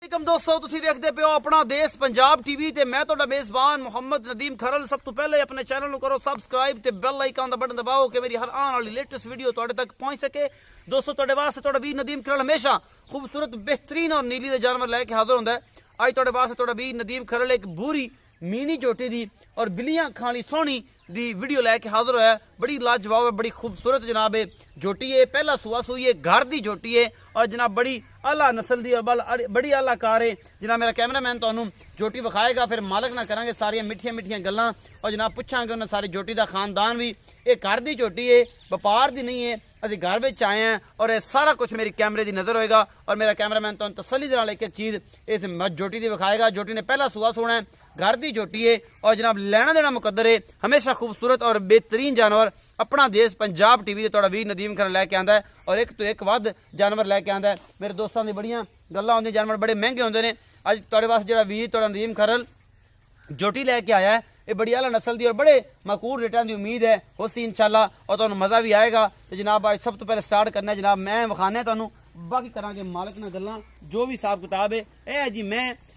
दोस्तों तुसीं वेखदे पियो अपना देश पंजाब टीवी ते मैं तुहाडा मेज़बान मुहम्मद नदीम खरल। सब तो पहले अपने चैनल नूं करो सबसक्राइब ते बेल आइकन दा बटन दबाओ कि मेरी हर आने वाली लेटेस्ट वीडियो तुहाडे तक पहुंच सके। दोस्तों तुहाडे वास्ते तुहाडा वीर नदीम खरल हमेशा खूबसूरत बेहतरीन और नीली दे जानवर लैके हाजिर हुंदा है। अज तुहाडे वास्ते तुहाडा वीर नदीम खरल एक बूरी मीनी झोटी दी और बिल्लियां खाली सोहनी दी वीडियो लैके हाजिर होया। बड़ी लाजवाब है, बड़ी खूबसूरत जनाब है झोटी है, पहला सुआ सुई है, घर दी झोटी है और जनाब बड़ी आला नस्ल दी और बड़ी आला कार है। जनाब मेरा कैमरामैन तुहानू झोटी विखाएगा, फिर मालक ना करांगे सारियां मिठियां मिठियां गल्लां और जनाब पुछांगे उन्हें सारी झोटी का खानदान भी। ये घर दी झोटी है, व्यापार दी नहीं है, असीं घर में आए हैं और ये सारा कुछ मेरी कैमरे की नज़र होएगा और मेरा कैमरामैन तुहानू तसल्ली दे नाल एक एक चीज़ इस झोटी की विखाएगा। झोटी ने पहला सुआ सोना है, घर की झोटी है और जनाब लेना देना मुकद्दर है। हमेशा खूबसूरत और बेहतरीन जानवर अपना देश पंजाब टीवी तुहाडा वीर नदीम खरल लैके आंदा है और एक तो एक वध जानवर लैके आंदा है। मेरे दोस्तों की बड़ियां गल्लां होंदियां, जानवर बड़े महंगे होंदे ने। अज तुहाडे वास्ते जिहड़ा वीर तुहाडा नदीम खरल झोटी लैके आया है, ये बड़ी आला नस्ल की और बड़े माकूल रेटां की उम्मीद है होसी इंशाल्लाह और तुहानू मज़ा भी आएगा। तो जनाब अज सब तो पहले स्टार्ट करना है, जनाब मैं विखाने तुहानू, बाकी करांगे मालक नाल गल्लां जो भी हिसाब किताब है। यह जी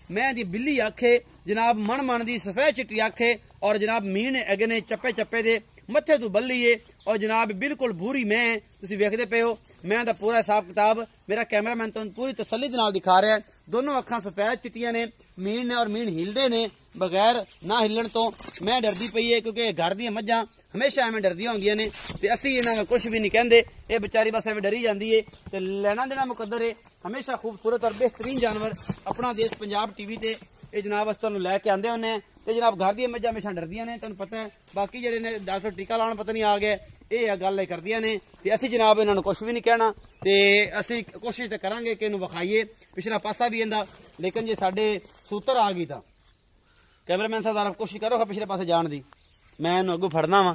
मैं दी बिल्ली आखे जनाब मन दी सफेद चिट्टी आखे और जनाब मीन अगे ने चप्पे चप्पे दे मत्थे तू बल्ली है और जनाब बिल्कुल भूरी मैं तुसीं वेखदे पे हो। मैं दा पूरा हिसाब किताब मेरा कैमरामैन तुहानू पूरी तसल्ली दे नाल दिखा रहा है। दोनों अखां सफेद चिट्टियां ने, मीन ने और मीन हिलदे ने बगैर ना हिलन तो। मैं डरदी पई है क्योंकि घर दी मज्जां हमेशा एवें डरदियां होंदियां ने ते असीं इन्हां नूं कुछ भी नहीं कहंदे, ये बेचारी बस एवें डरी जांदी है। ते लेना देना मुकद्दर है। हमेशा खूबसूरत और बेहतरीन जानवर अपना देश पंजाब टीवी ते ये जनाब अस तुहानू लैके आंदे होने ते जनाब घर दी मज्जां हमेशा डरदियां ने, तुहानू पता है। बाकी जेहड़े ने डॉक्टर टीका लाउण पता नहीं आ गए, ये गल करदियां ने ते असीं जनाब इन्हां नूं कुछ भी नहीं कहना ते असीं कोशिश ते करांगे कि इहनूं विखाईए। पिछला पासा भी इंदा, लेकिन जे साडे सूत्र आ गई तां कैमरामैन साहब कोशिश करो पिछले पासे जाण दी, मैं इहनूं अग्गों फड़ना वा।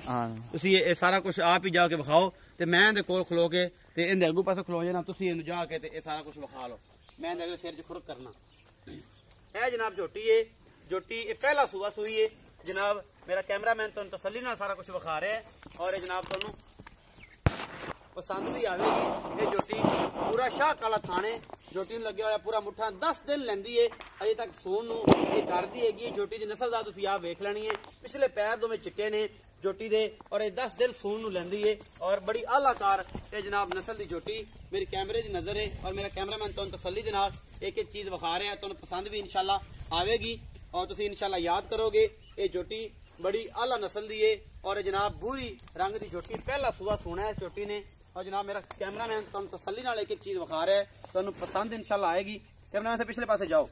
तुसीं ये सारा कुछ आप ही जाके विखाओ ते मैं इहदे कोल खलो के ते इहदे अग्गों पासे खलो जाना, तुसीं इहनूं जाके ते ये सारा कुछ विखा लो। मैं इहदे सिर च खुरक करना। यह जनाब झोटी है, झोटी ये पहला सुआ सुई है जनाब। मेरा कैमरामैन तुहानू तसल्ली नाल सारा कुछ विखा रहा है और ये जनाब तुहानू पसंद भी आवेगी। ये झोटी पूरा शाह काला थाने झोटी नूं लग्या होया पूरा मुठा 10 दिन लैंदी है अजे तक सोन नूं ये करदी हैगी। झोटी दी नस्ल दा तुसीं आप वेख लैनी है, पिछले पैर दोवें चिट्टे ने झोटी दे और ये 10 दिन सोन नूं लैंदी है और बड़ी आलाकार ये जनाब नस्ल दी झोटी मेरी कैमरे दी नज़र है और मेरा कैमरामैन तुहानू तसल्ली दे नाल एक एक चीज़ विखा रहा है। तुहानू पसंद भी इंशाल्लाह आवेगी और तुसीं इंशाल्लाह याद करोगे। ये झोटी बड़ी आला नस्ल दी है और ये जनाब भूरी रंग की झोटी पहला सुआ सोना है झोटी ने और जनाब मेरा कैमरामैन तुहानू तसल्ली नाल एक एक चीज़ विखा रहा है, तुहानू पसंद इंशाल्लाह आएगी। कैमरामैन से पिछले पासे जाओ,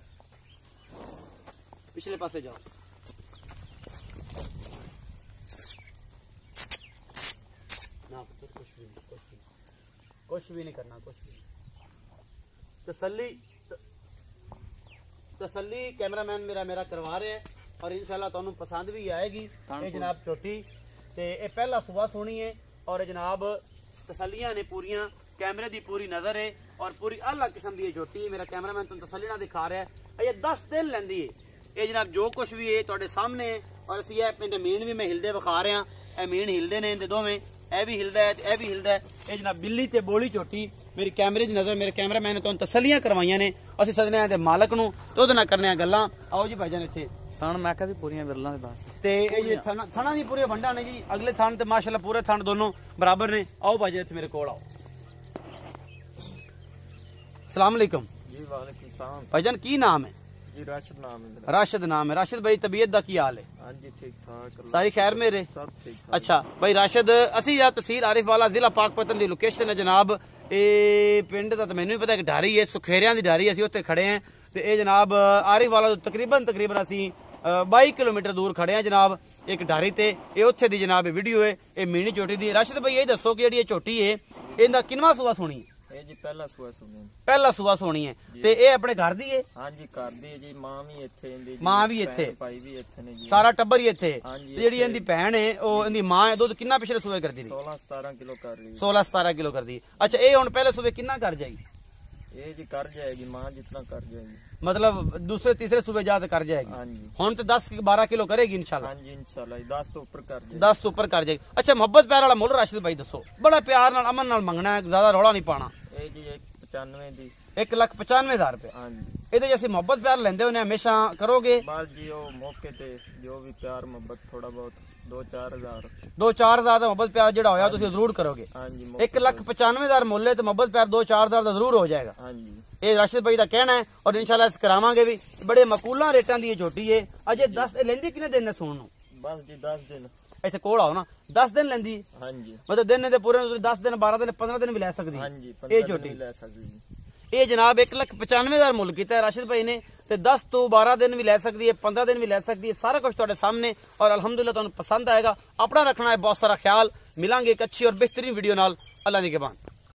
पिछले पासे जाओ। ना कुछ भी नहीं करना, कुछ भी तसल्ली कैमरामैन मेरा करवा रहे हैं और इंशाल्लाह तुहानू पसंद भी आएगी। ये जनाब छोटी ते ये पहला सुबह सोनी है और जनाब तसल्लियां ने पूरियां, कैमरे की पूरी नज़र है और पूरी आला किस्म की छोटी है। मेरा कैमरामैन तुहानू तसल्ली नाल दिखा रहा है। ये 10 दिन लैंदी है ये जनाब जो कुछ भी है तुहाडे सामने है और असीं इहदे मीन भी मैं हिलदे विखा रहा। ये मीन हिलदे ने दोवें, यह भी हिलदा है यह भी हिलदा है। ये जनाब बिल्ली ते बोली झोटी मेरी कैमरे की नज़र, मेरे कैमरामैन ने तुहानू तसल्लियां करवाइयां ने। असीं सदने आए मालक नूं ते उहदे नाल करने गल्लां। आओ जी भाईजान इत्थे थण मैं कहा पूरियां विरलां दे बस ते ये थणा दी पूरी वंडा ने जी। अगले थण ते माशाअल्लाह पूरे थण दोनों बराबर ने। आओ भाईजान इत्थे मेरे कोल आओ। अस्सलाम वालेकुम जी। वालेकुम सलाम भाईजान, की नाम है जी? राशिद नाम है। राशिद नाम है। राशिद भाई तबीयत दा की हाल है? हां जी ठीक ठाक, सारी खैर मेरे? सब ठीक ठाक। अच्छा भाई राशिद, असी या तहसील आरिफ वाला जिला पाकपतन की लोकेशन है जनाब। ये पिंड का तो मैनू भी पता है ढारी है, सुखेरिया की ढारी, असी उत्थे खड़े हैं तो ये जनाब आरिफ वाला तकरीबन असी 22 किलोमीटर दूर खड़े हैं जनाब एक ढारी ते। ये उत्थे दी जनाब वीडियो है ये मीनी झोटी दी। राशिद भाई ये दसो कि ये झोटी है इनका किनवा सुआ सोनी है? ये जी पहला सुआ सुनी, पहला सुआ सोनी है ते ये अपने घर दी है? हां जी घर दी है जी। मां भी इत्थे इंदी, मां भी इत्थे, भाई भी इत्थे ने जी, सारा टब्बर ही इत्थे। हां जी। जेडी इनदी भैन है ओ इनदी मां है, दुध कितना पिछले सुबह करदी थी? 16-17 किलो कर रही है। 16-17 किलो कर दी। अच्छा ये हुन पहले सुबह कितना कर जाएगी? ये जी कर जाएगी मां जितना कर जाएगी, मतलब दूसरे तीसरे सुबह जाते कर जाएगी। हां जी। हुन तो 10-12 किलो करेगी इंशाल्लाह। हां जी इंशाल्लाह 10 तो ऊपर कर जाएगी, 10 तो ऊपर कर जाएगी। अच्छा मोहब्बत प्यार वाला मुल राशिद भाई दसो, बड़ा प्यार नाल अमन नाल मंगना है, ज्यादा रौला नहीं पाना। ये जी 95 दी 1,95,000 रुपए। हाँ जी ਇਹਦੇ ਜੇ ਅਸੀਂ ਮੁਹੱਬਤ ਪਿਆਰ ਲੈਂਦੇ ਹੁੰਦੇ ਹਮੇਸ਼ਾ ਕਰੋਗੇ बाल जी वो मौके ते जो भी प्यार मोहब्बत थोड़ा बहुत 2-4 हज़ार 2-4 ਹਜ਼ਾਰ ਦਾ ਮੁਹੱਬਤ ਪਿਆਰ ਜਿਹੜਾ ਹੋਇਆ ਤੁਸੀਂ ਜ਼ਰੂਰ ਕਰੋਗੇ। हाँ जी 1,95,000 ਮੁੱਲ ਹੈ ਤੇ ਮੁਹੱਬਤ ਪਿਆਰ 2-4 ਹਜ਼ਾਰ ਦਾ ਜ਼ਰੂਰ ਹੋ ਜਾਏਗਾ। हाँ जी ਇਹ ਰਾਸ਼ਿਦ ਭਾਈ ਦਾ ਕਹਿਣਾ ਹੈ ਔਰ ਇਨਸ਼ਾਅੱਲਾ ਇਸ ਕਰਾਵਾਂਗੇ ਵੀ। ਬੜੇ ਮਕੂਲਾਂ ਰੇਟਾਂ ਦੀ ਇਹ ਝੋਟੀ ਹੈ। ਅਜੇ 10 ਲੈਂਦੀ ਕਿੰਨੇ ਦਿਨ ਨੇ ਸੂਣ ਨੂੰ? बस जी 10 दिन ਇੱਥੇ ਕੋਲ ਆਓ ਨਾ 10 ਦਿਨ ਲੈਂਦੀ ਹੈ। हाँ जी ਮਤਲਬ ਦਿਨ ਦੇ ਪੂਰੇ ਤੁਸੀਂ 10 ਦਿਨ 12 ਦਿਨ 15 ਦਿਨ ਵੀ ਲੈ ਸਕਦੀ हाँ ਹੈ जी ਇਹ 15 ਝੋਟੀ। दिन ले सकती जी ਇਹ ਜਨਾਬ 1,95,000 ਮੁੱਲ ਕੀਤਾ ਹੈ ਰਾਸ਼ਿਦ ਭਾਈ ਨੇ ਤੇ 10 ਤੋਂ 12 ਦਿਨ ਵੀ ਲੈ ਸਕਦੀ ਹੈ 15 ਦਿਨ ਵੀ ਲੈ ਸਕਦੀ ਹੈ। ਸਾਰਾ ਕੁਝ ਤੁਹਾਡੇ ਸਾਹਮਣੇ ਔਰ ਅਲਹਮਦੁਲਿल्लाह ਤੁਹਾਨੂੰ ਪਸੰਦ ਆਏਗਾ। ਆਪਣਾ ਰੱਖਣਾ ਹੈ ਬਹੁਤ ਸਾਰਾ ਖਿਆਲ। ਮਿਲਾਂਗੇ ਇੱਕ ਅੱਛੀ ਔਰ ਬਿਹਤਰੀਨ ਵੀਡੀਓ ਨਾਲ। ਅੱਲਾ ਦੀ ਨਿਗਹਿਬਾਨ।